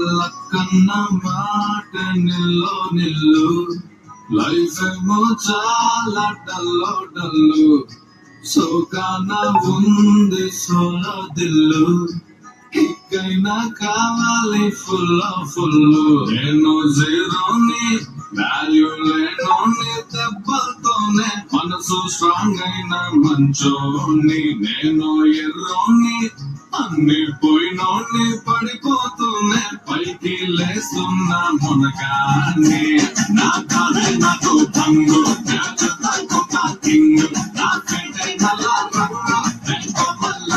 లక్కన్న మాట నిల్లు లైఫ్ ఏమో చాలా డల్లు సోకాన ఉంది సోలో దిల్లు కిక్కైనా కావాలి ఫుల్ నేను జీరోని వాల్యూ లేనోని దెబ్బలతోనే మనసు స్ట్రాంగ్ అయిన మంచోని నేను ఎర్రోని అన్ని పోయినోని పడిపోతూనే పైకి లేస్తున్న మునగాన్ని నా కాలే నాకు భంగు నా కంటే నల్ల రంగు మల్ల